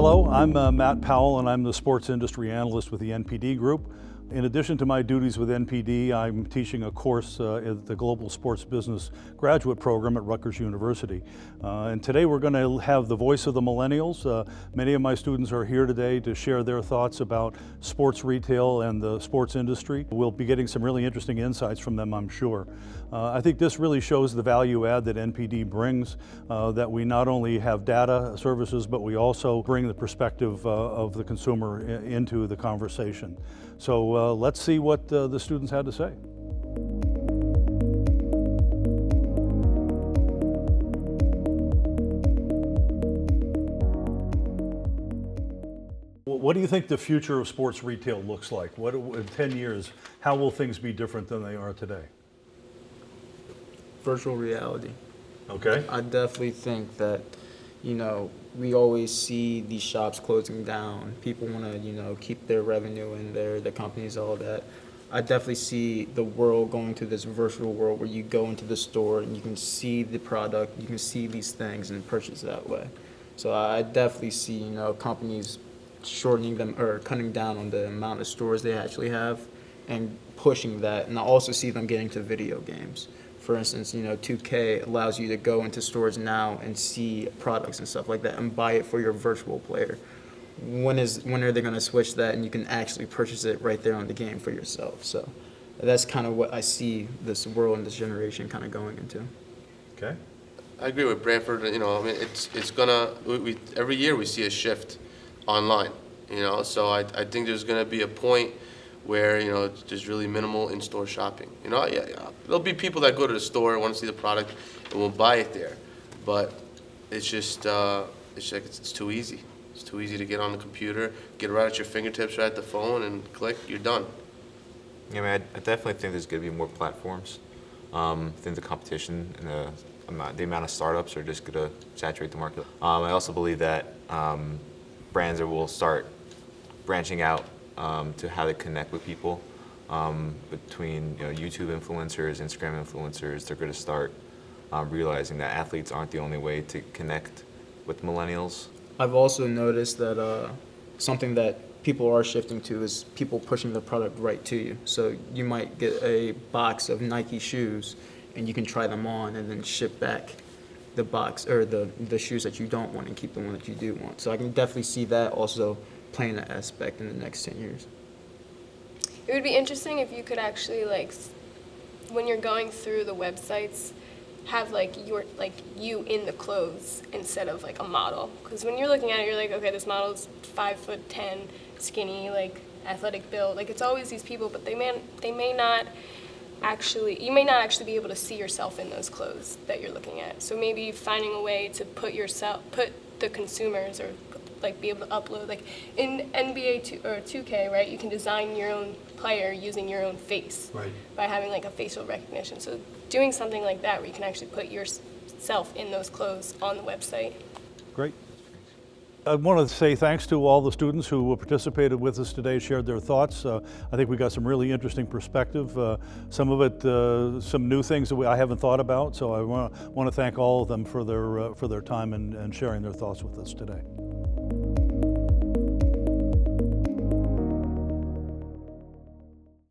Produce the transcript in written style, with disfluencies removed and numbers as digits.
Hello, I'm Matt Powell, and I'm the sports industry analyst with the NPD Group. In addition to my duties with NPD, I'm teaching a course at the Global Sports Business Graduate Program at Rutgers University. And today we're going to have the voice of the Millennials. Many of my students are here today to share their thoughts about sports retail and the sports industry. We'll be getting some really interesting insights from them, I'm sure. I think this really shows the value add that NPD brings, that we not only have data services, but we also bring the perspective of the consumer into the conversation. So let's see what the students had to say. What do you think the future of sports retail looks like? What, in 10 years, how will things be different than they are today? Virtual reality. Okay. I definitely think that, we always see these shops closing down. People want to, keep their revenue in there, the companies, all that. I definitely see the world going to this virtual world where you go into the store and you can see the product, you can see these things and purchase that way. So I definitely see, companies shortening them or cutting down on the amount of stores they actually have and pushing that. And I also see them getting to video games. For instance, 2K allows you to go into stores now and see products and stuff like that and buy it for your virtual player. When are they going to switch that and you can actually purchase it right there on the game for yourself? So that's kind of what I see this world and this generation kind of going into. Okay. I agree with Branford. It's gonna. Every year we see a shift online. So I think there's gonna be a point where there's really minimal in-store shopping. There'll be people that go to the store, want to see the product, and will buy it there. But it's just it's too easy. It's too easy to get on the computer, get it right at your fingertips, right at the phone, and click. You're done. Yeah, I definitely think there's going to be more platforms. I think the competition and the amount of startups are just going to saturate the market. I also believe that brands will start branching out to how they connect with people. Between YouTube influencers, Instagram influencers, they're going to start realizing that athletes aren't the only way to connect with millennials. I've also noticed that something that people are shifting to is people pushing the product right to you. So you might get a box of Nike shoes and you can try them on and then ship back the box or the shoes that you don't want and keep the one that you do want. So I can definitely see that also playing an aspect in the next 10 years. It would be interesting if you could actually, when you're going through the websites, have you in the clothes instead of a model. Because when you're looking at it, you're like, okay, this model's 5'10", skinny, athletic build. It's always these people, but you may not actually be able to see yourself in those clothes that you're looking at. So maybe finding a way to put the consumers or be able to upload, in NBA 2K, right? You can design your own player using your own face, right, by having a facial recognition. So doing something like that where you can actually put yourself in those clothes on the website. Great. I want to say thanks to all the students who participated with us today, shared their thoughts. I think we got some really interesting perspective. Some of it, some new things that I haven't thought about. So I want to thank all of them for their time and sharing their thoughts with us today.